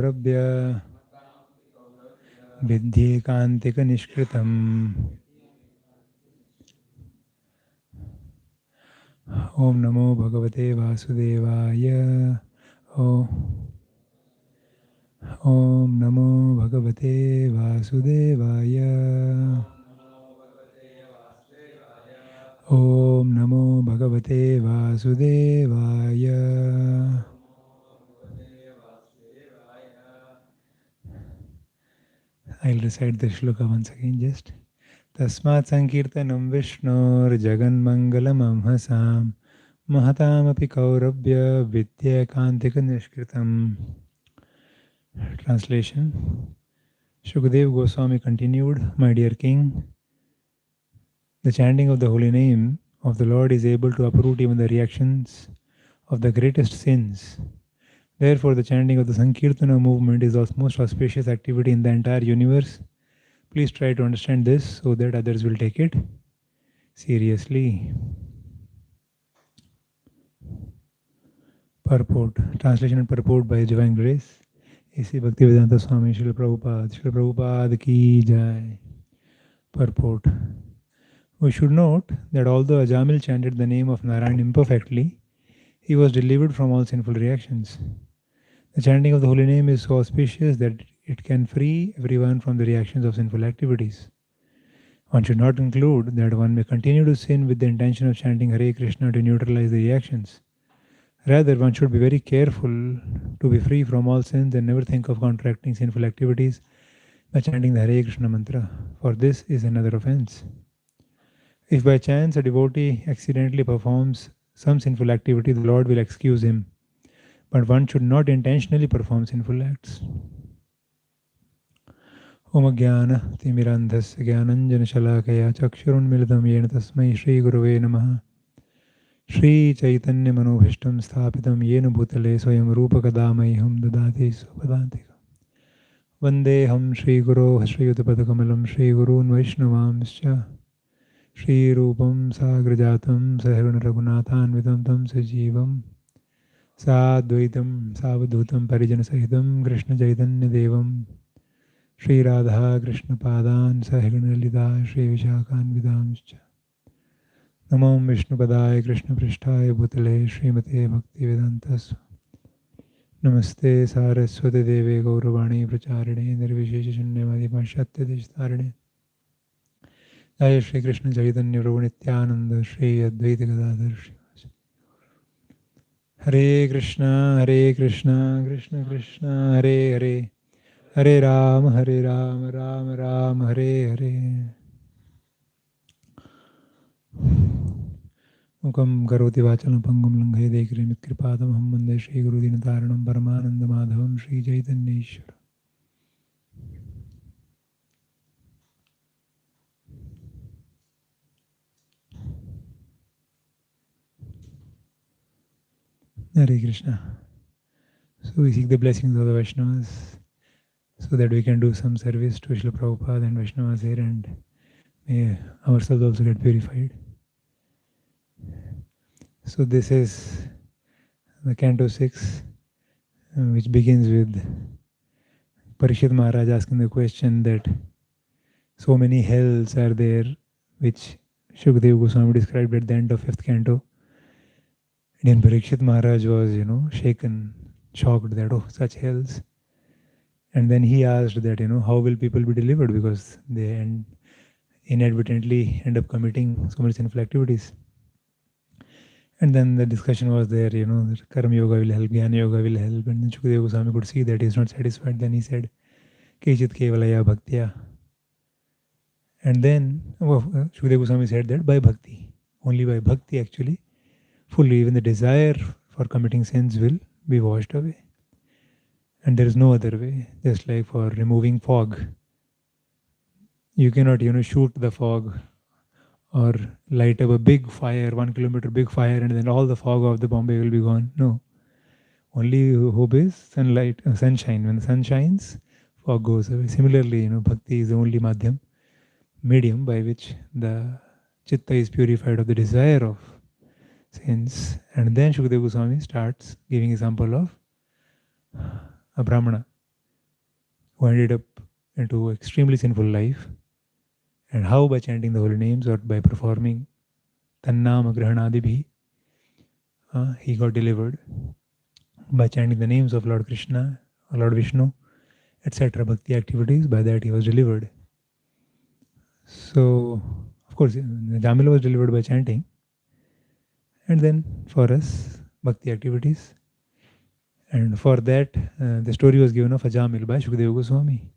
Rabhya Vidhye Kantika Nishkritam. Om Namo Bhagavate Vasudevaya. Om Namo Bhagavate Vasudevaya. Om Namo Bhagavate Vasudevaya. I'll recite the shloka once again just. Tasmat Sankirtanam Vishnor Jagan Mangalam Amhasam Mahatam Api Kaurabhya Vidya Kantika Nishkritam. Translation. Shukdev Goswami continued, My dear king, the chanting of the holy name of the Lord is able to uproot even the reactions of the greatest sins. Therefore, the chanting of the Sankirtana movement is the most auspicious activity in the entire universe. Please try to understand this so that others will take it seriously. Purport. Translation and purport by His Divine Grace. A.C. Bhaktivedanta Swami Srila Prabhupada ki jai. Purport. We should note that although Ajamil chanted the name of Narayan imperfectly, he was delivered from all sinful reactions. The chanting of the holy name is so auspicious that it can free everyone from the reactions of sinful activities. One should not conclude that one may continue to sin with the intention of chanting Hare Krishna to neutralize the reactions. Rather, one should be very careful to be free from all sins and never think of counteracting sinful activities by chanting the Hare Krishna mantra, for this is another offense. If by chance a devotee accidentally performs some sinful activity, the Lord will excuse him. But one should not intentionally perform sinful acts. Om Jnana Timirandhasya Jnananjana Shalakaya Chakshurunmilitam Yena Tasmai Shri Gurave Namaha Shri Chaitanya Manobhishtam Sthapitam Yena Bhutale Swayam Rupa Kadamayham Dadati Supadantika Vandeham Shri Guru Shri Uttapadakamalam Shri Gurun Vaishnavamscha Shri Rupam Sagrajatam Sahagana Raghunathanvitam Tam Sajivam Sadvaitam Savadhutam Parijana Sahitam Krishna Chaitanya Devam Shri Radha Krishna Padan Sahagana Lita Shri Vishakhan Vidamscha Namam Vishnu Padaya Krishna Prishtaya Bhutale Srimate Bhakti Vedantas Namaste Saraswati Deve Gauravani Pracharine Nirvishesha Shanyavadi Pashatya Dishtarine Jaya Shri Krishna Chaitanya Prabhu Nityananda Shri Advaita Gadadhar Shivas Hare Krishna Krishna Krishna Hare Hare Hare Ram Ram Ram Hare Hare Mukam Karoti Vachalam Pangam Langhe Dekri Mitkripadam Hammande Shri Guru Dinataranam Paramananda Madhavam Shri Chaitanya Ishvara. Hare Krishna. So we seek the blessings of the Vaishnavas so that we can do some service to Srila Prabhupada and Vaishnavas here and may ourselves also get purified. So this is the Canto 6, which begins with Parishit Maharaj asking the question that so many hells are there, which Shukdev Goswami described at the end of 5th Canto. And Parikshit Maharaj was, shaken, shocked that, oh, such hells. And then he asked that, how will people be delivered because they inadvertently end up committing so many sinful activities. And then the discussion was there, that Karma Yoga will help, Jnana Yoga will help. And then Shukadeva Goswami could see that he is not satisfied. Then he said, Kechit Kevalaya Bhaktya. And then Shukadeva Goswami said that by Bhakti, only by Bhakti actually, fully even the desire for committing sins will be washed away. And there is no other way, just like for removing fog. You cannot, shoot the fog or light up a big fire, 1 kilometer big fire, and then all the fog of the Bombay will be gone. No. Only hope is sunlight, sunshine. When the sun shines, fog goes away. Similarly, Bhakti is the only medium by which the chitta is purified of the desire of sins. And then Shukadeva Goswami starts giving example of a Brahmana who ended up into extremely sinful life. And how? By chanting the holy names or by performing Tannama Grahanadibhi, he got delivered. By chanting the names of Lord Krishna or Lord Vishnu, etc. Bhakti activities, by that he was delivered. So, of course, Jamila was delivered by chanting. And then for us, Bhakti activities. And for that, the story was given of Ajamil by Shukadeva Goswami.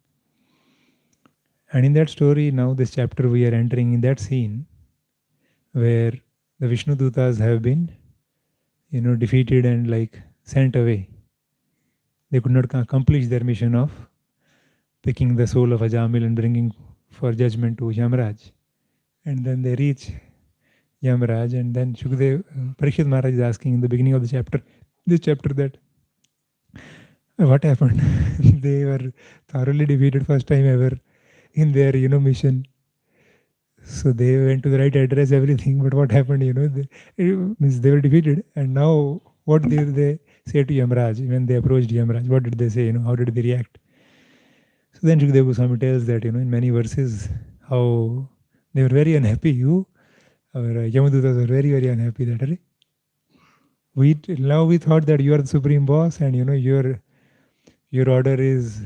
And in that story, now this chapter we are entering in that scene where the Vishnu Dutas have been, defeated and like sent away. They could not accomplish their mission of picking the soul of Ajamil and bringing for judgment to Yamraj. And then they reach Yamraj, and then Parikshit Maharaj is asking in the beginning of this chapter that what happened? They were thoroughly defeated first time ever in their, mission. So they went to the right address, everything. But what happened? They were defeated, and now what did they say to Yamraj when they approached Yamraj? What did they say? How did they react? So then Shukadeva Goswami tells that in many verses how they were very unhappy. Our Yamadutas were very, very unhappy that we thought that you are the supreme boss, and your order is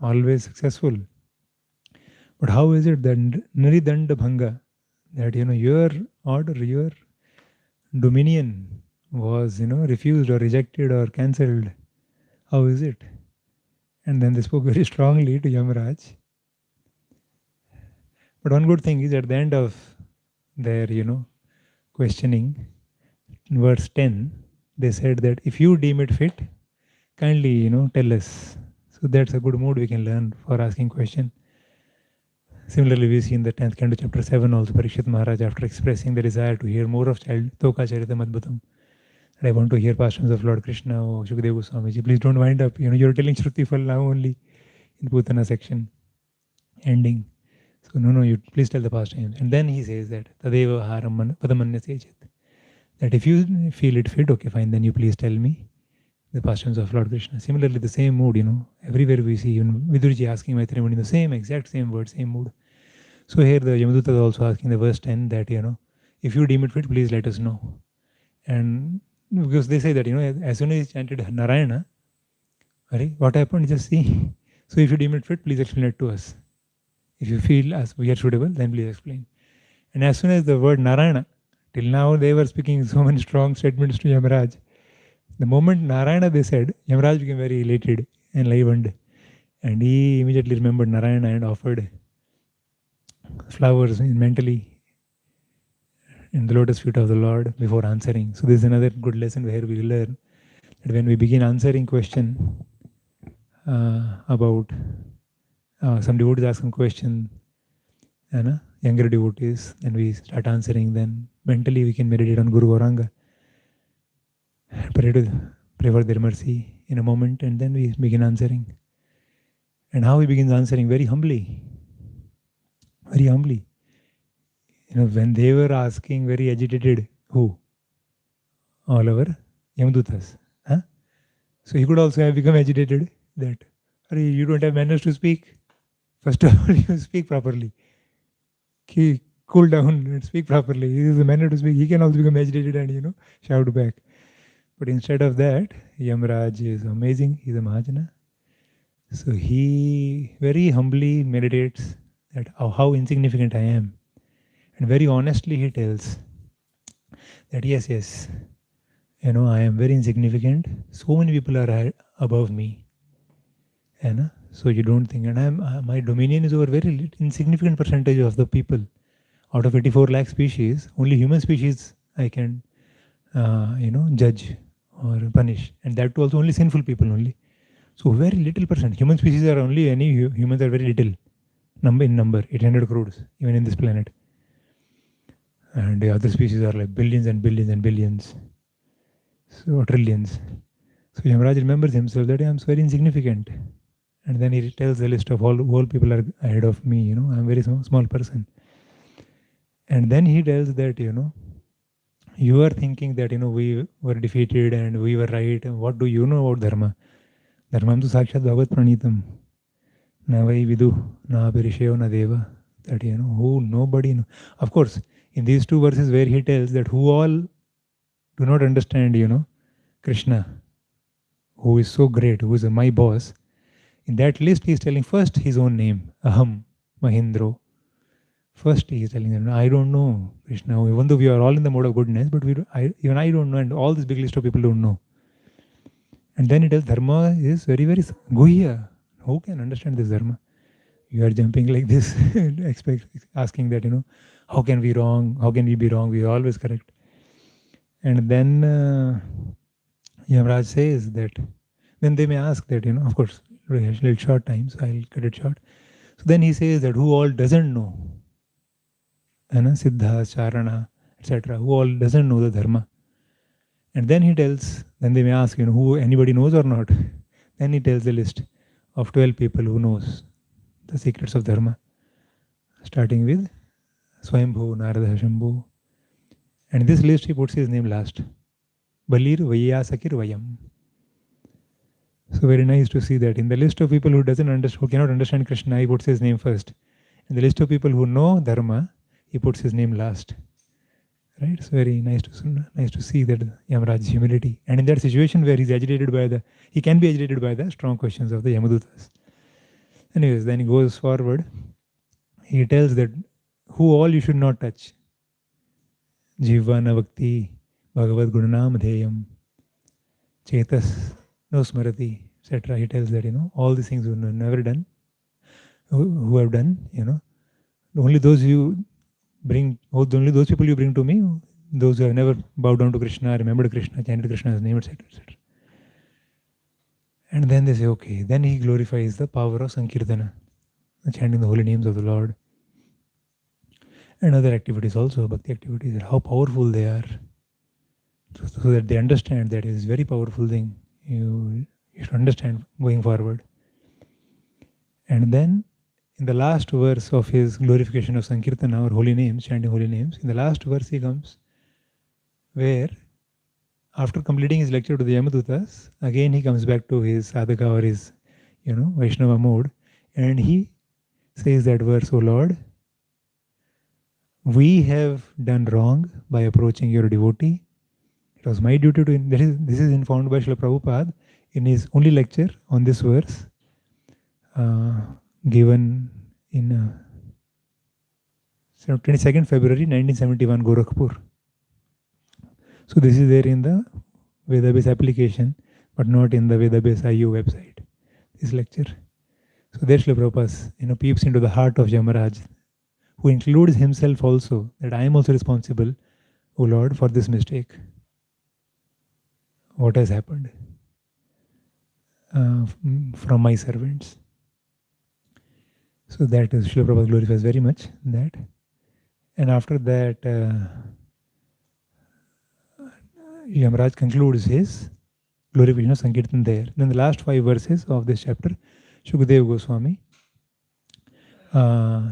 always successful. But how is it that Naridanda Bhanga, that your order, your dominion was refused or rejected or cancelled? How is it? And then they spoke very strongly to Yamaraj. But one good thing is at the end of their questioning, in verse 10, they said that if you deem it fit, kindly tell us. So that's a good mood we can learn for asking question. Similarly, we see in the 10th canto, chapter 7 also, Parikshit Maharaj, after expressing the desire to hear more of child Toka Charitam Adbhutam, I want to hear pastimes of Lord Krishna or Shukadeva Goswami. Please don't wind up, you're telling Shruti Fal now only in Putana section, ending. So no, you please tell the pastimes. And then he says that Tadeva Haram Padamanya Sejit. That if you feel it fit, okay, fine, then you please tell me the pastimes of Lord Krishna. Similarly, the same mood, everywhere we see, even Vidurji asking Maitreya Muni, the exact same word, same mood. So here the Yamaduta is also asking the verse 10 that, if you deem it fit, please let us know. And because they say that, as soon as he chanted Narayana, what happened? Just see. So if you deem it fit, please explain it to us. If you feel as we are suitable, then please explain. And as soon as the word Narayana, till now they were speaking so many strong statements to Yamaraj. The moment Narayana they said, Yamaraj became very elated, enlivened. And he immediately remembered Narayana and offered flowers mentally in the lotus feet of the Lord before answering. So this is another good lesson where we learn that when we begin answering question about some devotees ask some question, younger devotees, and we start answering, then mentally we can meditate on Guru Gauranga, pray for their mercy in a moment, and then we begin answering. And how he begins answering? Very humbly. Very humbly. When they were asking, very agitated, who? All our Yamadutas. So he could also have become agitated that, you don't have manners to speak. First of all, you speak properly. Cool down and speak properly. He is the manner to speak. He can also become agitated and, shout back. But instead of that, Yamraj is amazing. He's a Mahajana. So he very humbly meditates that how insignificant I am. And very honestly he tells that yes, I am very insignificant. So many people are above me. So you don't think, and my dominion is over very insignificant percentage of the people. Out of 84 lakh species, only human species I can, judge or punish. And that too also only sinful people only. So very little percent. Human species are only, humans are very little in number, 800 crores, even in this planet. And the other species are like billions and billions and billions. So trillions. So Yamaraj remembers himself that I am very insignificant. And then he tells the list of all people are ahead of me, I'm a very small person. And then he tells that, you are thinking that, we were defeated and we were right. And what do you know about Dharma? Dharmam tu sakshat bhavat pranitam. Na vai vidu, na apirishayo na deva. That, who nobody knows. Of course, in these two verses where he tells that who all do not understand, Krishna, who is so great, who is my boss, in that list he is telling first his own name, Aham, Mahindro. First he is telling them, I don't know Krishna, even though we are all in the mode of goodness, but even I don't know, and all this big list of people don't know. And then he tells Dharma is very, very guhya. Who can understand this Dharma? You are jumping like this, asking that, how can we wrong? How can we be wrong? We are always correct. And then Yamaraj says that, then they may ask that, of course, little short time, so I'll cut it short. So then he says that who all doesn't know, Siddha, Charana, etc., who all doesn't know the Dharma. And then he tells, then they may ask, who anybody knows or not. Then he tells the list of 12 people who knows the secrets of Dharma, starting with Swayambhu, Narada, Shambhu. And this list he puts his name last. Balir Vaiyasakir Vayam. So very nice to see that in the list of people who cannot understand Krishna, he puts his name first. In the list of people who know Dharma, he puts his name last. Right? It's very nice to see that Yamaraj's humility. And in that situation where he can be agitated by the strong questions of the Yamadutas. Anyways, then he goes forward. He tells that who all you should not touch. Jivana Bhakti, Bhagavad Gunanam Dheyam, Chetas, no Smarati, etc. He tells that, all these things who have never done, who have done, only those only those people you bring to me, those who have never bowed down to Krishna, remembered Krishna, chanted Krishna's name, etc., etc. And then they say, okay, then he glorifies the power of Sankirtana, chanting the holy names of the Lord. And other activities also, bhakti activities, how powerful they are. So that they understand that it is a very powerful thing. You should understand going forward. And then, in the last verse of his glorification of Sankirtana or holy names, chanting holy names, in the last verse he comes where, after completing his lecture to the Yamadutas, again he comes back to his sadhaka or his, Vaishnava mode, and he says that verse, O Lord, we have done wrong by approaching your devotee. It was my duty to... This is informed by Srila Prabhupada in his only lecture on this verse, given in 22nd February 1971, Gorakhpur. So this is there in the Vedabase application, but not in the Vedabase IU website, this lecture. So there Srila Prabhupada peeps into the heart of Yamaraj, who includes himself also, that I am also responsible, O Lord, for this mistake. What has happened from my servants. So that is, Srila Prabhupada glorifies very much that. And after that, Yamaraj concludes his glorification of Sankirtan there. Then the last 5 verses of this chapter, Shukadeva Goswami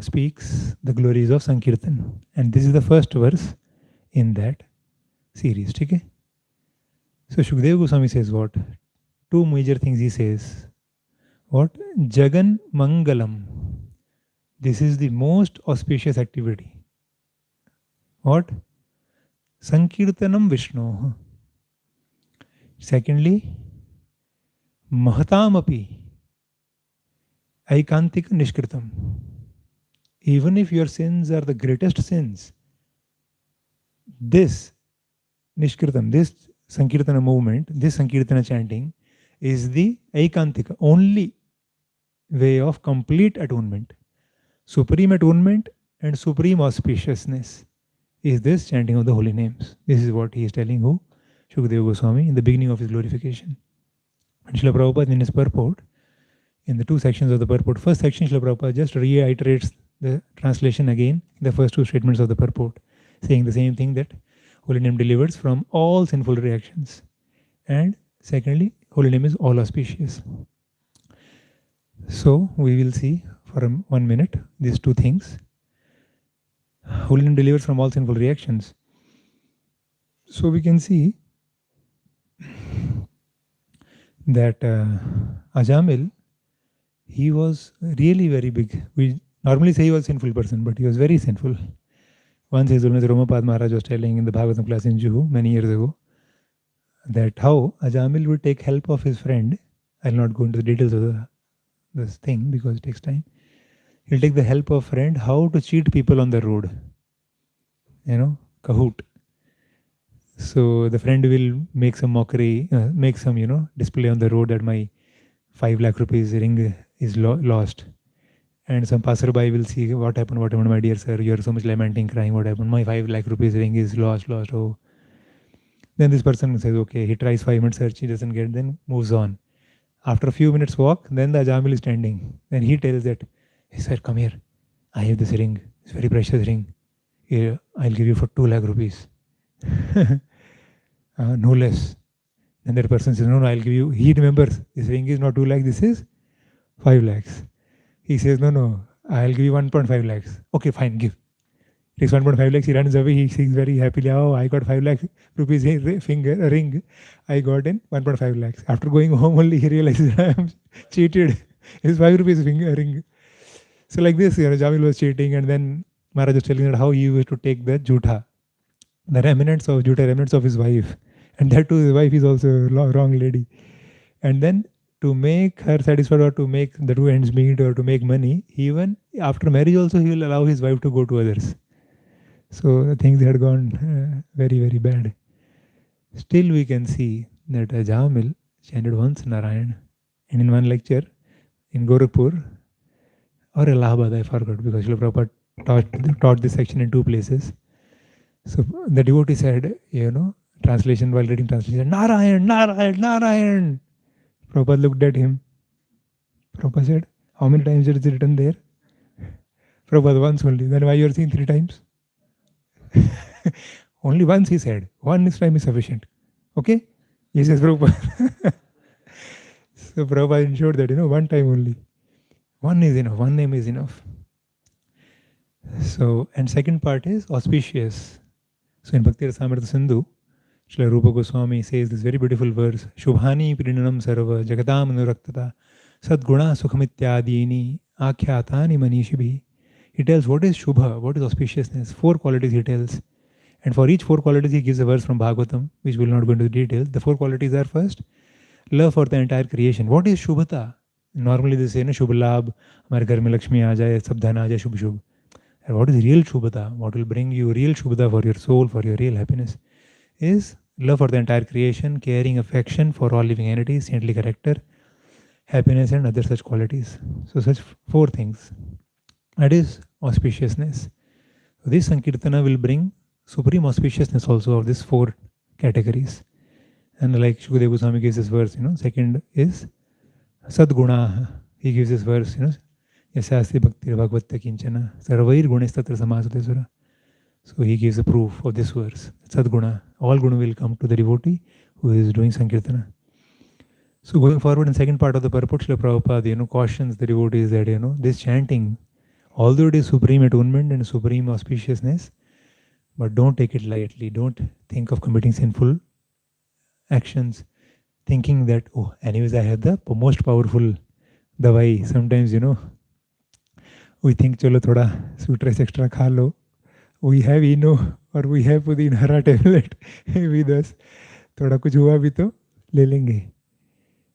speaks the glories of Sankirtan. And this is the first verse in that series. Okay? So Shukadeva Goswami says what? 2 major things he says. What? Jagan Mangalam. This is the most auspicious activity. What? Sankirtanam Vishnu. Secondly, Mahatamapi. Aikantika Nishkritam. Even if your sins are the greatest sins, this Nishkritam, this Sankirtana movement, this Sankirtana chanting is the Aikantika, only way of complete atonement. Supreme atonement and supreme auspiciousness is this chanting of the holy names. This is what he is telling who? Shukadeva Goswami in the beginning of his glorification. And Srila Prabhupada in his purport, in the 2 sections of the purport, first section Srila Prabhupada just reiterates the translation again, the first 2 statements of the purport, saying the same thing, that holy name delivers from all sinful reactions. And secondly, holy name is all auspicious. So we will see for 1 minute these 2 things. Holy name delivers from all sinful reactions. So we can see that Ajamil, he was really very big. We normally say he was a sinful person, but he was very sinful. Once His Holiness Romapad Maharaj was telling in the Bhagavatam class in Juhu many years ago that how Ajamil would take help of his friend. I'll not go into the details of this thing because it takes time. He'll take the help of friend how to cheat people on the road. Kahoot. So the friend will make some mockery, make some, display on the road that my 5 lakh rupees ring is lost. And some passerby will see what happened, my dear sir, you are so much lamenting, crying, what happened? My 5 lakh rupees ring is lost, oh. Then this person says, okay, he tries 5 minutes search, he doesn't get, then moves on. After a few minutes walk, then the Ajamil is standing. Then he tells that, hey sir, come here. I have this ring. It's very precious ring. Here, I'll give you for 2 lakh rupees. No less. Then that person says, no, I'll give you. He remembers, this ring is not 2 lakhs, this is 5 lakhs. He says, no, I'll give you 1.5 lakhs. Okay, fine, give. Takes 1.5 lakhs, he runs away, he sings very happily, oh, I got 5 lakh rupees ring, I got in 1.5 lakhs. After going home only, he realizes I am cheated. It's 5 rupees ring. So like this, Jamil was cheating, and then Maharaj was telling that how he used to take the jutha, the remnants of his wife. And that too, his wife is also a wrong lady. And then to make her satisfied or to make the two ends meet or to make money, even after marriage also he will allow his wife to go to others. So things had gone very, very bad. Still we can see that Jamil chanted once Narayan, and in one lecture in Gorakhpur or Allahabad, I forgot, because Srila Prabhupada taught this section in 2 places. So the devotee said, translation, while reading translation, Narayan, Narayan, Narayan. Prabhupada looked at him. Prabhupada said, how many times is it written there? Prabhupada, once only. Then why you are seeing 3 times? Only once he said. One time is sufficient. Okay? He says Prabhupada. So Prabhupada ensured that, one time only. One is enough. One name is enough. So, and second part is auspicious. So in Bhakti Rasamrita Sindhu, Srila Rupa Goswami says this very beautiful verse, Shubhani Pirinanam Sarva Jagatam Anuraktata Sadguna Sukhamityadini Akhyatani Manishibhi. He tells what is Shubha, what is auspiciousness. 4 qualities he tells. And for each 4 qualities he gives a verse from Bhagavatam, which will not go into the details. The 4 qualities are first, love for the entire creation. What is Shubhata? Normally they say, Shubh Labh, Hamare ghar mein Lakshmi aa jaye, sab dhan aa jaye, Shubh Shubh. And what is real Shubhata? What will bring you real Shubhata for your soul, for your real happiness? Is love for the entire creation, caring affection for all living entities, saintly character, happiness and other such qualities. So such 4 things. That is auspiciousness. So this Sankirtana will bring supreme auspiciousness also of these 4 categories. And like Shukadeva Goswami gives this verse, second is Sadguna. He gives this verse, Yasasti Bhakti Bhagavatta Kinchana Sarvair Gunestatra Samasudesura. So he gives a proof of this verse. Sadguna. All guna will come to the devotee who is doing Sankirtana. So going forward in second part of the purport, Srila Prabhupada, cautions the devotees that, this chanting, although it is supreme atonement and supreme auspiciousness, but don't take it lightly. Don't think of committing sinful actions, thinking that, oh, anyways, I have the most powerful dawai. Sometimes, we think, chalo thoda sweet extra kha lo. We have Eno or we have Pudin Hara tablet with us. Thoda kuch hua bhi to le lenge.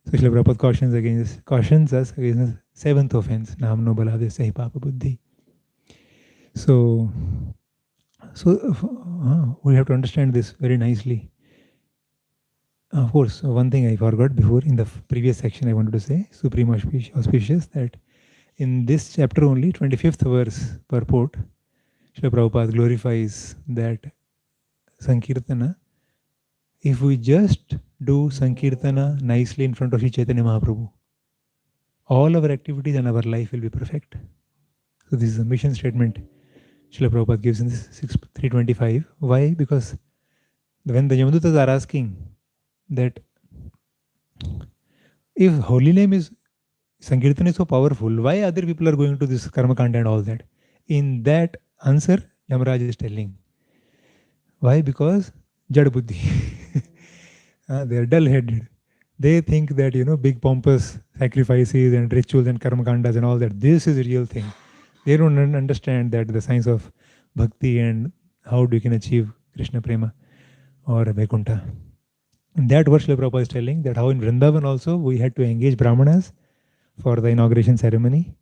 So Srila Prabhupada cautions us against 7th offense, Nam no balade sahi papa buddhi. So we have to understand this very nicely. Of course, one thing I forgot before in the previous section I wanted to say, supreme auspicious, that in this chapter only, 25th verse purport, Srila Prabhupada glorifies that Sankirtana. If we just do Sankirtana nicely in front of Sri Chaitanya Mahaprabhu, all our activities and our life will be perfect. So this is a mission statement Srila Prabhupada gives in this 325. Why? Because when the Yamadutas are asking that if holy name is, Sankirtan is so powerful, why other people are going to this Karma Kanda and all that? In that answer, Yamaraj is telling. Why? Because Jad Buddhi. They are dull-headed. They think that, big pompous sacrifices and rituals and karma kandas and all that. This is a real thing. They don't understand that the science of bhakti and how you can achieve Krishna prema or Vaikuntha. And that what Srila Prabhupada is telling, that how in Vrindavan also we had to engage Brahmanas for the inauguration ceremony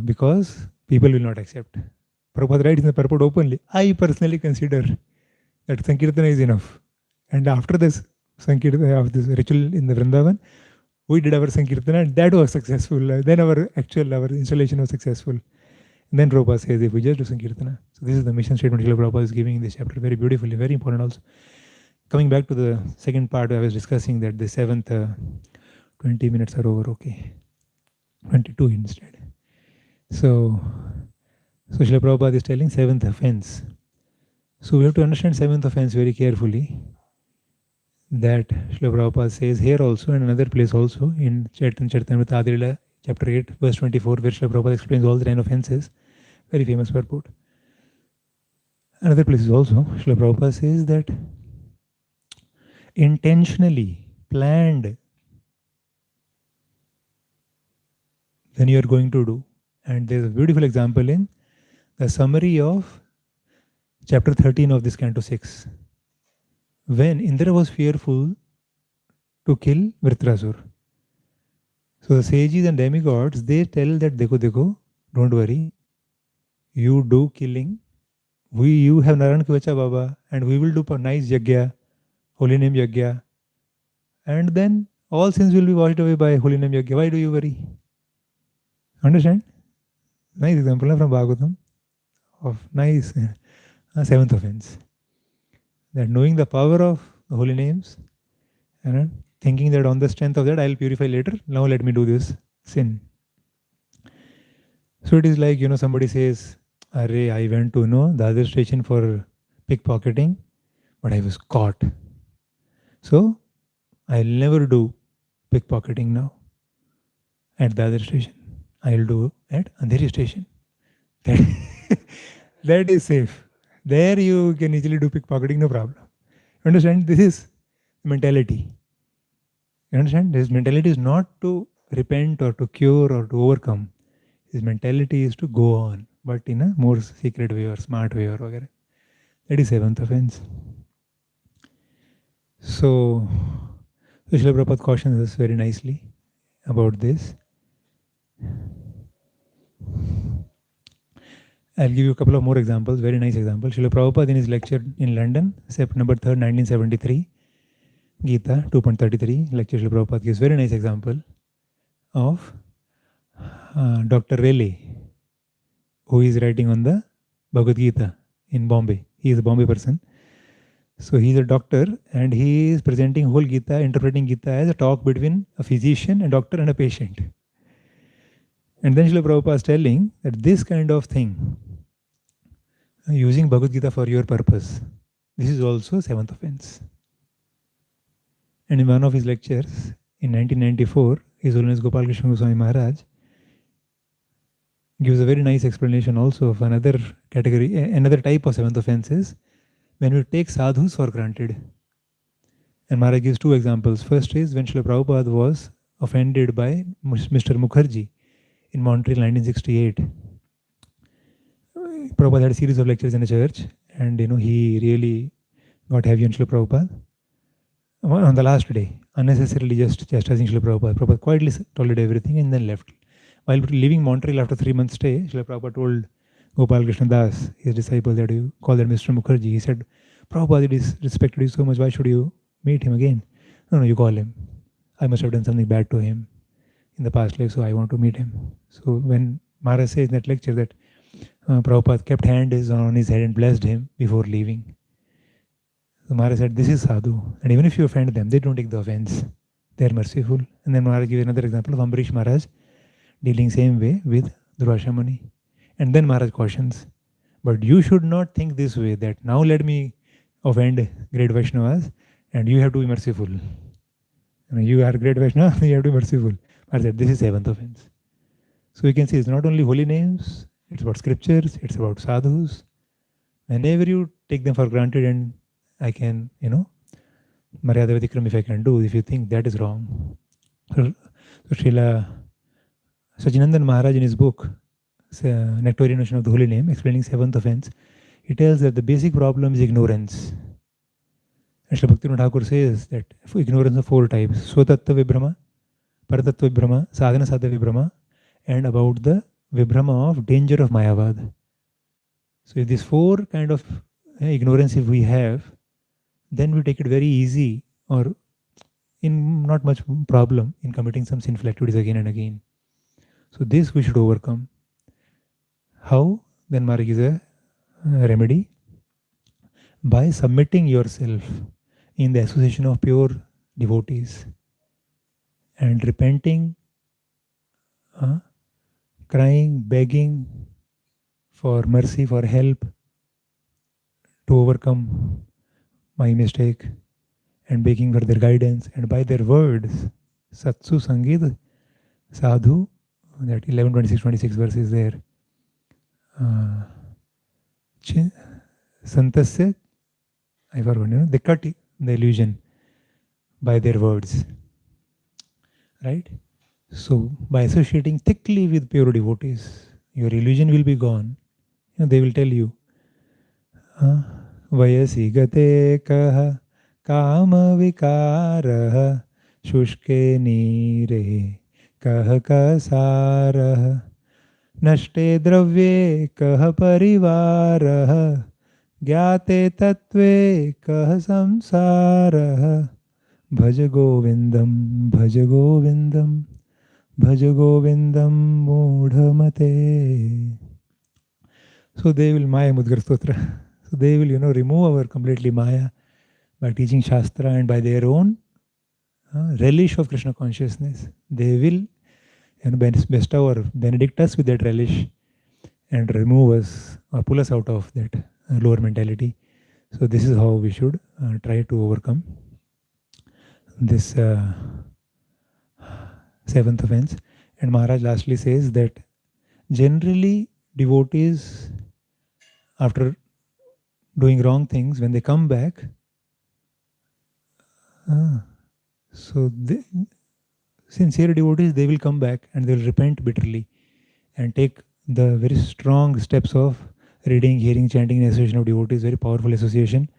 because people will not accept. Prabhupada writes in the purport openly, I personally consider that Sankirtana is enough. And after this Sankirtana, of this ritual in the Vrindavan, we did our Sankirtana and that was successful. Then our installation was successful. And then Prabhupada says, if we just do Sankirtana. So this is the mission statement Srila Prabhupada is giving in this chapter very beautifully, very important also. Coming back to the second part, I was discussing that the seventh 20 minutes are over, okay. 22 instead. So Srila Prabhupada is telling seventh offense. So we have to understand seventh offense very carefully. That Srila Prabhupada says here also and another place also in Charitamrita Adilila, chapter 8, verse 24, where Srila Prabhupada explains all the 10 offenses. Very famous purport. Another place also, Srila Prabhupada says that intentionally planned then you are going to do. And there's a beautiful example in the summary of chapter 13 of this canto 6. When Indra was fearful to kill Vritrasur. So the sages and demigods, they tell that, Dekho, don't worry, you do killing. You have Naran Kvacha Baba, and we will do a nice yagya, holy name yagya. And then all sins will be washed away by holy name yagya. Why do you worry? Understand? Nice example from Bhagavatam of nice seventh offense. That knowing the power of the holy names and thinking that on the strength of that I'll purify later. Now let me do this sin. So it is like, somebody says, Array, I went to the other station for pickpocketing, but I was caught. So I'll never do pickpocketing now at the other station. I'll do at Andheri station. That is safe. There you can easily do pickpocketing, no problem. Understand? This is mentality. You understand? This mentality is not to repent or to cure or to overcome. His mentality is to go on, but in a more secret way or smart way or whatever. That is seventh offense. So Srila Prabhupada cautions us very nicely about this. I'll give you a couple of more examples, very nice examples. Srila Prabhupada in his lecture in London, September 3rd, 1973, Gita 2.33, lecture Srila Prabhupada gives very nice example of Dr. Raleigh, who is writing on the Bhagavad Gita in Bombay. He is a Bombay person. So he is a doctor and he is presenting whole Gita, interpreting Gita as a talk between a physician, a doctor and a patient. And then Srila Prabhupada is telling that this kind of thing, using Bhagavad Gita for your purpose, this is also seventh offense. And in one of his lectures in 1994, His Holiness Gopal Krishna Goswami Maharaj gives a very nice explanation also of another category, another type of seventh offenses, when we take sadhus for granted. And Maharaj gives two examples. First is when Srila Prabhupada was offended by Mr. Mukherjee in Montreal 1968. Prabhupada had a series of lectures in a church and he really got heavy on Srila Prabhupada. On the last day, unnecessarily just chastising Srila Prabhupada. Prabhupada quietly tolerated everything and then left. While leaving Montreal after 3 months stay, Srila Prabhupada told Gopal Krishna Das, his disciple, that you call that Mr. Mukherjee. He said, Prabhupada respected you so much, why should you meet him again? No, you call him. I must have done something bad to him in the past life, so I want to meet him. So when Maharaj says in that lecture that Prabhupada kept hands on his head and blessed him before leaving. So Maharaj said, this is sadhu. And even if you offend them, they don't take the offense. They are merciful. And then Maharaj gave another example of Ambarish Maharaj dealing same way with Durvasha Muni. And then Maharaj cautions, but you should not think this way, that now let me offend great Vaishnavas and you have to be merciful. You are great Vaishnava, you have to be merciful. Maharaj said, this is seventh offense. So we can see it's not only holy names, it's about scriptures, it's about sadhus. Whenever you take them for granted and I can, Maryada Vidikram if I can do, if you think that is wrong. So So Srila Sacinandan Maharaj in his book, Nectarian Notion of the Holy Name, explaining seventh offense, he tells that the basic problem is ignorance. And Srila Bhaktivinoda Thakur says that ignorance of four types: Swatattva Vibhrama, Paratattva Vibhrama, Sadhana Sadha Vibhrama, and about the Vibhrama of danger of Mayavad. So if these four kind of ignorance if we have, then we take it very easy or in not much problem in committing some sinful activities again and again. So this we should overcome. How? Then Maharaj gives a remedy. By submitting yourself in the association of pure devotees and repenting, crying, begging for mercy, for help to overcome my mistake, and begging for their guidance, and by their words, Satsu Sangit Sadhu, that 11:26 verse is there. Santasya, I forgot, they cut the illusion by their words. Right? So, by associating thickly with pure devotees, your illusion will be gone. They will tell you, Vayasi gate kaha kama vikaraha shushke nire kaha kasaraha nashte dravye kaha parivaraha gyate tatve kaha samsaraha bhaja govindam bhaja govindam bhaja govindam mudhamate. So they will Maya Mudgar Stotra. So they will, remove our completely Maya by teaching Shastra and by their own relish of Krishna consciousness. They will bestow or benedict us with that relish and remove us or pull us out of that lower mentality. So this is how we should try to overcome this seventh offense. And Maharaj lastly says that generally devotees, after doing wrong things, when they come back, so sincere devotees, they will come back and they will repent bitterly and take the very strong steps of reading, hearing, chanting, and association of devotees, very powerful association,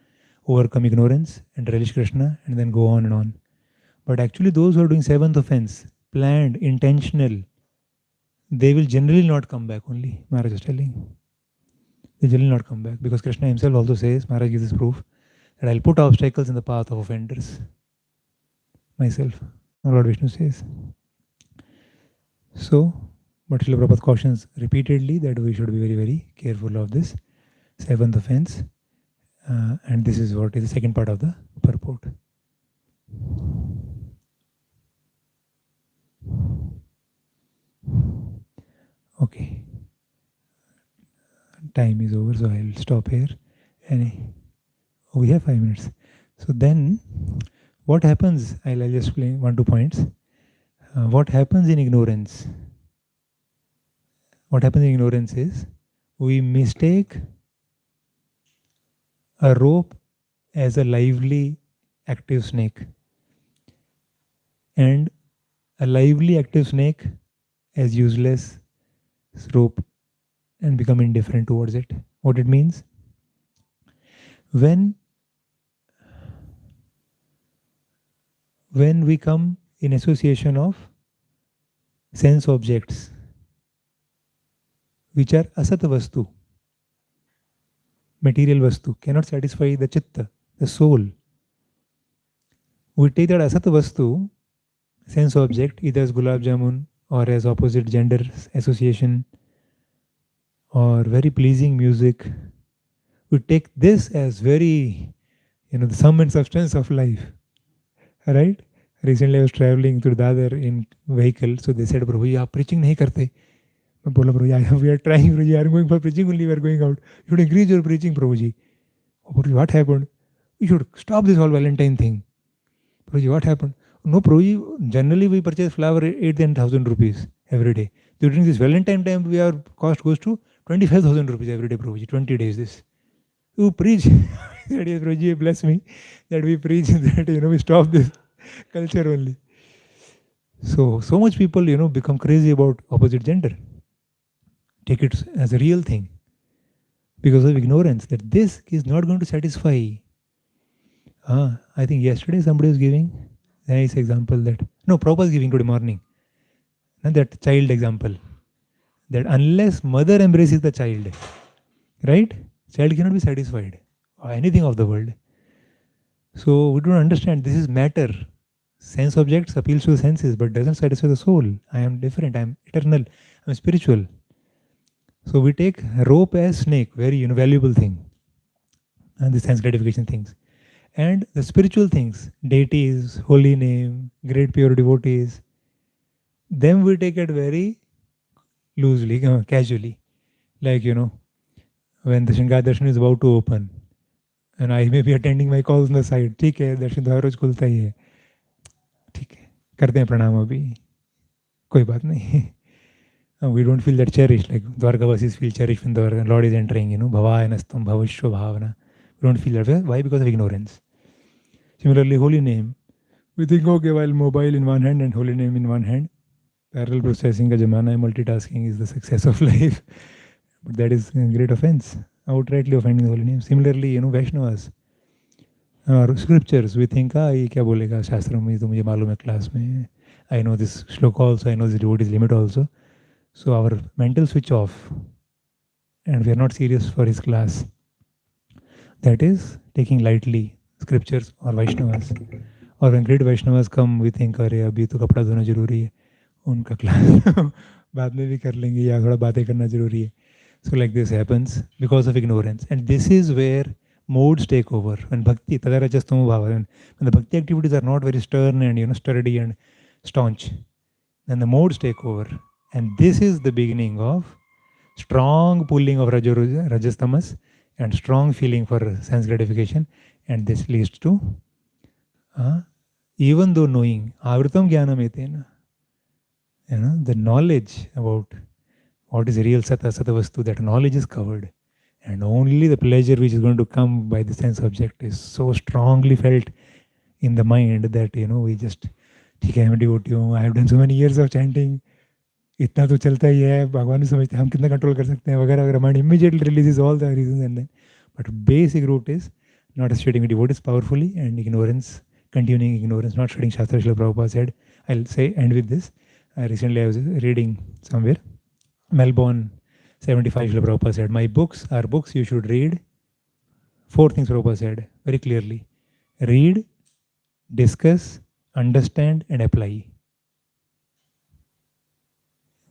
overcome ignorance and relish Krishna, and then go on and on. But actually those who are doing seventh offense, planned, intentional, they will generally not come back only, Maharaj is telling. They generally not come back, because Krishna himself also says, Maharaj gives this proof, that I'll put obstacles in the path of offenders. Myself, Lord Vishnu says. So, but Srila Prabhupada cautions repeatedly that we should be very, very careful of this seventh offense. And this is what is the second part of the purport. Okay. Time is over, so I'll stop here. We have 5 minutes. So then, what happens? I'll just explain 1-2 points. What happens in ignorance? What happens in ignorance is, we mistake a rope as a lively, active snake, and a lively, active snake as useless rope, and become indifferent towards it. What it means? When we come in association of sense objects, which are asat vastu, material vastu, cannot satisfy the chitta, the soul. We take that asat vastu, sense object, either as gulab jamun or as opposite gender association, or very pleasing music. We take this as very, the sum and substance of life. Right? Recently I was traveling through Dadar in vehicle, so they said, Prabhuji, aap preaching nahi karte. I told Prabhuji, we are trying, Prabhuji, we are going for preaching only, we are going out. You should increase your preaching, Prabhuji. Oh, Prabhuji, what happened? You should stop this whole Valentine thing. Prabhuji, what happened? No, Prabhuji, generally we purchase flower 8,000 rupees every day. During this Valentine time, our cost goes to 25,000 rupees every day, Prabhuji, 20 days this. You preach. That is, Prabhuji, bless me, that we preach that, we stop this culture only. So much people, become crazy about opposite gender. Take it as a real thing because of ignorance that this is not going to satisfy. I think yesterday somebody was giving a nice example that, no, Prabhupada is giving today morning, and that child example, that unless mother embraces the child, right, child cannot be satisfied or anything of the world. So we don't understand this is matter. Sense objects appeals to the senses but doesn't satisfy the soul. I am different, I am eternal, I am spiritual. So we take rope as snake, very valuable thing, and the sense gratification things. And the spiritual things, deities, holy name, great pure devotees, them we take it very loosely, casually. Like, when the Shingad Darshan is about to open, and I may be attending my calls on the side, ठीक है दर्शन तो हर रोज खुलता ही है, ठीक है करते हैं प्रणाम अभी, कोई बात नहीं. We don't feel that cherished, like Dwarkavasis feel cherished when the Lord is entering, Bhavayanastam Bhavashwa Bhavana. We don't feel that way. Why? Because of ignorance. Similarly, holy name. We think, okay, while mobile in one hand and holy name in one hand, parallel processing ka jamana, multitasking is the success of life. But that is a great offense, outrightly offending the holy name. Similarly, Vaishnavas, scriptures, we think, ये क्या बोलेगा शास्त्रों में, तो मुझे मालूम है class में. I know this shloka also, I know this devotee's limit also. So our mental switch off, and we are not serious for his class. That is taking lightly scriptures or Vaishnavas. Or when great Vaishnavas come, we think, अरे अभी तो कपड़ा धोना जरूरी है, उनका class बाद में भी कर लेंगे या थोड़ा बातें करना जरूरी है. So like this happens because of ignorance. And this is where modes take over. When bhakti, tadarajastamo bhava, when the bhakti activities are not very stern and sturdy and staunch, then the modes take over. And this is the beginning of strong pulling of rajas tamas and strong feeling for sense gratification. And this leads to, even though knowing, avritam jnanam etena, the knowledge about what is real sata vastu, that knowledge is covered. And only the pleasure which is going to come by the sense object is so strongly felt in the mind that, we just, ठीक है, I'm a devotee, I have done so many years of chanting, इतना तो चलता ही है, भगवान समझते हैं हम कितना कंट्रोल कर सकते हैं वगैरह वगैरह. Mind immediately releases all the reasons and then. But basic root is not associating with devotees powerfully and ignorance, continuing ignorance, not studying Shastra. Srila Prabhupada said, I'll say, end with this. Recently I was reading somewhere, Melbourne 75, Srila Prabhupada said, my books are books you should read. 4 things Prabhupada said very clearly. Read, discuss, understand and apply.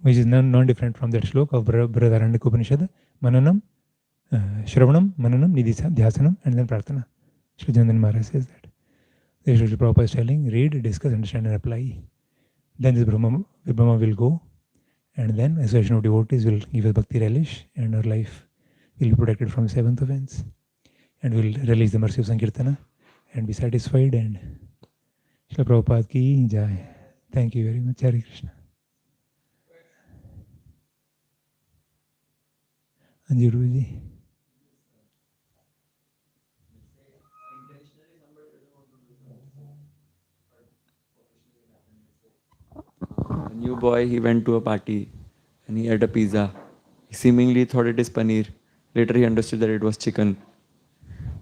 Which is non-different from that shloka of Brihadaranyaka Upanishad, Mananam, Shravanam, Mananam, Nidhyasanam, and then Prarthana. Sri Jandan Maharaj says that. Sri Prabhupada is telling, read, discuss, understand and apply. Then this Vaibhava will go, and then association of devotees will give us bhakti relish, and our life will be protected from 7th offense. And we will release the mercy of Sankirtana and be satisfied. And Srila Prabhupada ki jai. Thank you very much. Hare Krishna. Anjuruji. A new boy, he went to a party and he had a pizza. He seemingly thought it is paneer. Later he understood that it was chicken.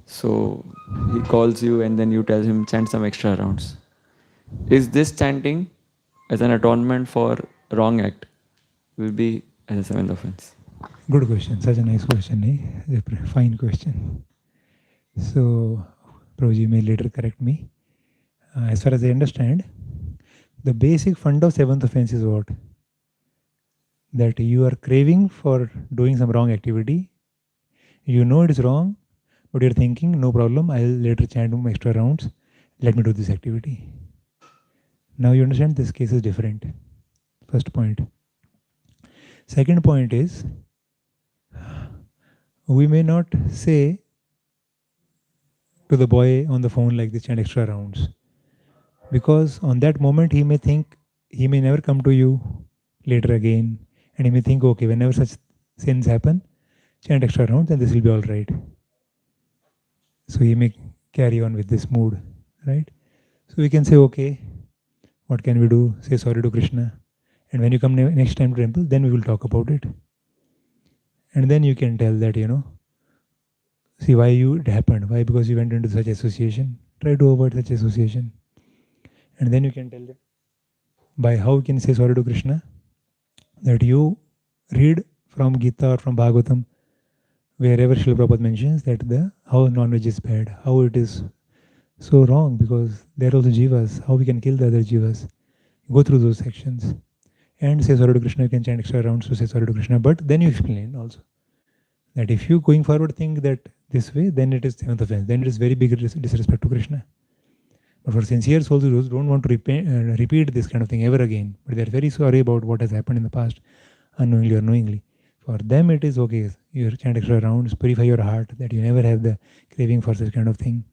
So he calls you and then you tell him chant some extra rounds. Is this chanting as an atonement for wrong act will be as a 7th offense? Good question. Such a nice question. A fine question. So Prabhuji may later correct me. As far as I understand, the basic fund of 7th offense is what? That you are craving for doing some wrong activity. You know it is wrong, but you're thinking, no problem, I'll later chant extra rounds. Let me do this activity. Now you understand this case is different. First point. Second point is, we may not say to the boy on the phone like this, chant extra rounds. Because on that moment he may think, he may never come to you later again. And he may think, okay, whenever such sins happen, chant extra rounds and this will be all right. So he may carry on with this mood, right? So we can say, okay, What can we do? Say sorry to Krishna. And when you come next time to temple, then we will talk about it. And then you can tell that, see why it happened. Why? Because you went into such association. Try to avoid such association. And then you can tell that by how you can say sorry to Krishna, that you read from Gita or from Bhagavatam, wherever Srila Prabhupada mentions that how non-veg is bad, how it is so wrong, because they are also jivas, how we can kill the other jivas. Go through those sections and say sorry to Krishna. You can chant extra rounds to say sorry to Krishna, but then you explain also that if you going forward think that this way, then it is seventh offense, then it is very big disrespect to Krishna. But for sincere souls who don't want to repeat this kind of thing ever again, but they are very sorry about what has happened in the past, unknowingly or knowingly, for them it is okay. You chant extra rounds, purify your heart, that you never have the craving for such kind of thing.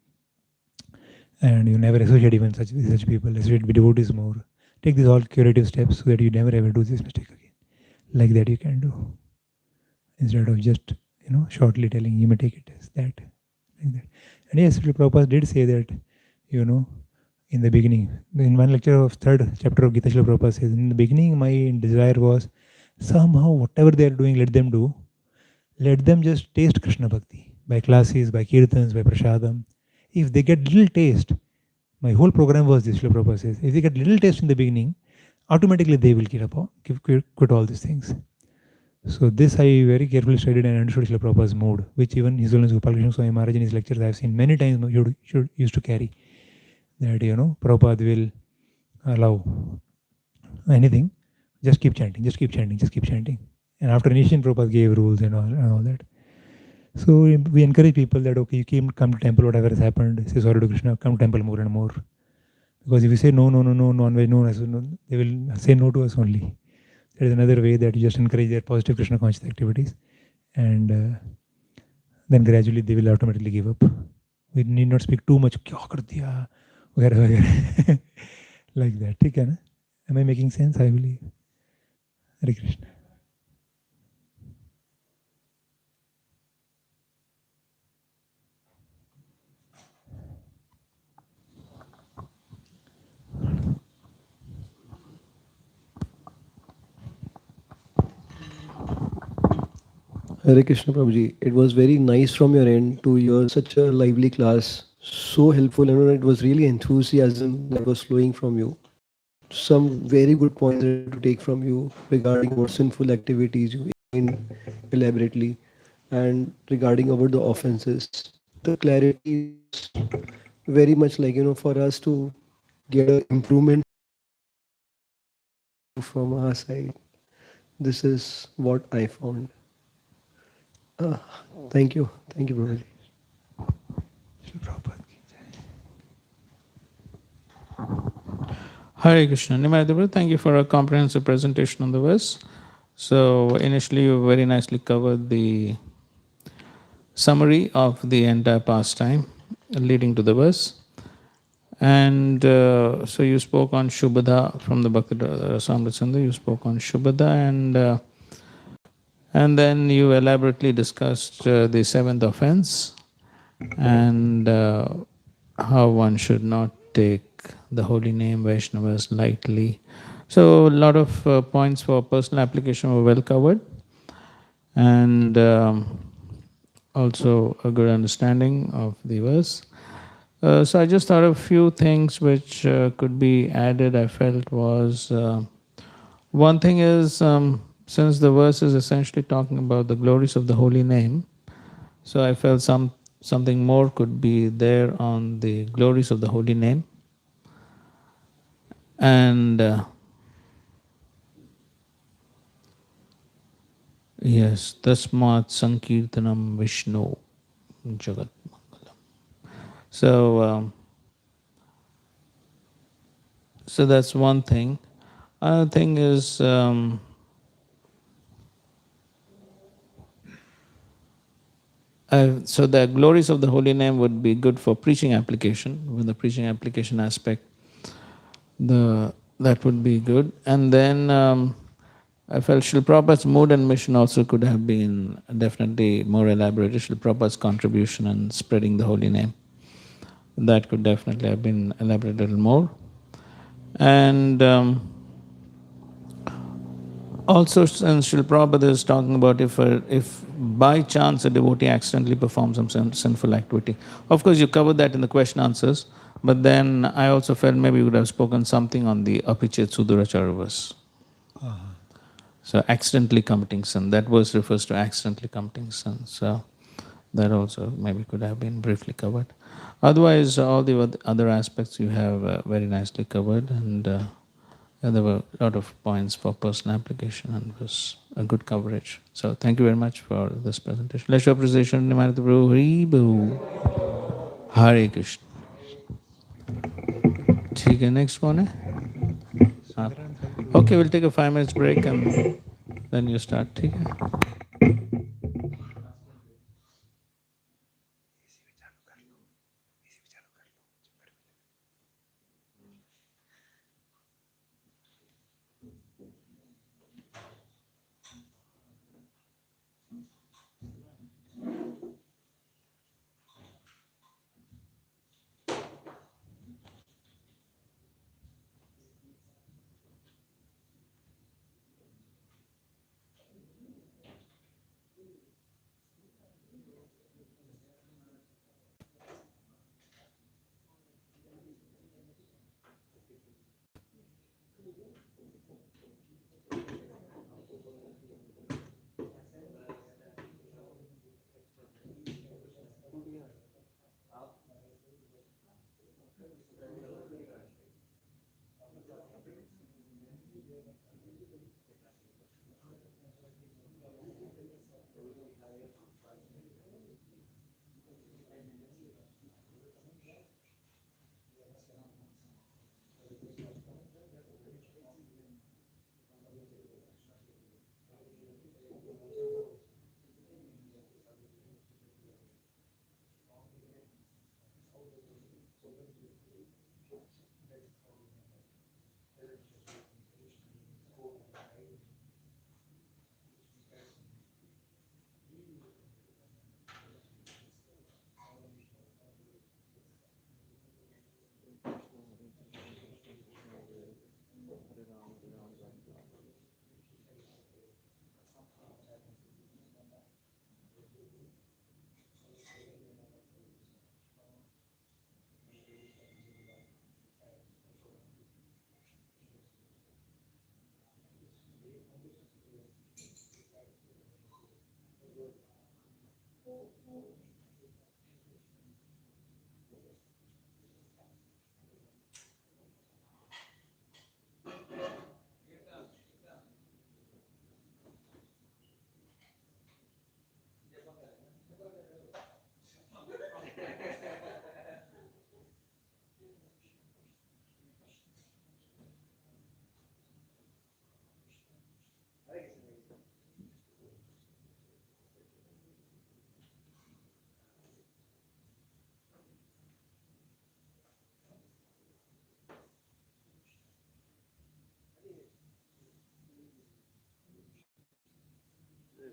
And you never associate even such people, associate with devotees more. Take these all curative steps so that you never ever do this mistake again. Like that you can do. Instead of just, shortly telling you may take it as that. Like that. And yes, Srila Prabhupada did say that, in the beginning, in one lecture of third chapter of Gita, Srila Prabhupada says, in the beginning my desire was somehow whatever they are doing, let them do. Let them just taste Krishna Bhakti by classes, by kirtans, by prasadam. If they get little taste, my whole program was this, Srila Prabhupada says, if they get little taste in the beginning, automatically they will quit all these things. So this I very carefully studied and understood Srila Prabhupada's mood, which even His Holiness Gopal Krishna Swami Maharaj in his lectures I have seen many times used to carry. That, Prabhupada will allow anything, just keep chanting, just keep chanting, just keep chanting. And after initiation, Prabhupada gave rules and all that. So we encourage people that, okay, you come to temple, whatever has happened, say sorry to Krishna, come to temple more and more. Because if you say no, non-veg, no, they will say no to us only. There is another way that you just encourage their positive Krishna conscious activities, and then gradually they will automatically give up. We need not speak too much, kya kar diya, vagara. Like that. ठीक है ना? Am I making sense? I believe. Hare Krishna. Hare Krishna Prabhuji, it was very nice from your end to hear such a lively class, so helpful, and it was really enthusiasm that was flowing from you. Some very good points to take from you regarding what sinful activities you explained elaborately, and regarding about the offenses. The clarity is very much like, for us to get an improvement from our side. This is what I found. Thank you. Thank you, Prabhuji. Hare Krishna. Nimai, thank you for a comprehensive presentation on the verse. So initially you very nicely covered the summary of the entire pastime leading to the verse. And so you spoke on Shubhada from the Bhakti Rasamritsanda, you spoke on Shubhada, and then you elaborately discussed the seventh offense and how one should not take the holy name Vaishnavas lightly. So a lot of points for personal application were well covered, and also a good understanding of the verse. So I just thought of a few things which could be added. I felt was one thing is, since the verse is essentially talking about the glories of the holy name, so I felt something more could be there on the glories of the holy name. And yes, tasmat sankirtanam Vishnu Jagat Mangalam. So that's one thing. Another thing is so the glories of the holy name would be good for preaching application, with the preaching application aspect. That would be good. And then I felt Srila Prabhupada's mood and mission also could have been definitely more elaborated. Srila Prabhupada's contribution in spreading the holy name, that could definitely have been elaborated a little more. And also, since Srila Prabhupada is talking about if by chance a devotee accidentally performs some sinful activity. Of course, you covered that in the question answers, but then I also felt maybe you would have spoken something on the Apichet Sudurachara verse. So, accidentally committing sin, that verse refers to accidentally committing sin. So, that also maybe could have been briefly covered. Otherwise, all the other aspects you have very nicely covered, and there were a lot of points for personal application and was a good coverage. So thank you very much for this presentation. Let's show appreciation. Nimai Prabhu, Hari Boo. Hare Krishna. Okay, next one. Okay, we'll take a 5 minutes break and then you start. Okay.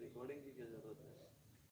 Recording की क्या जरूरत है?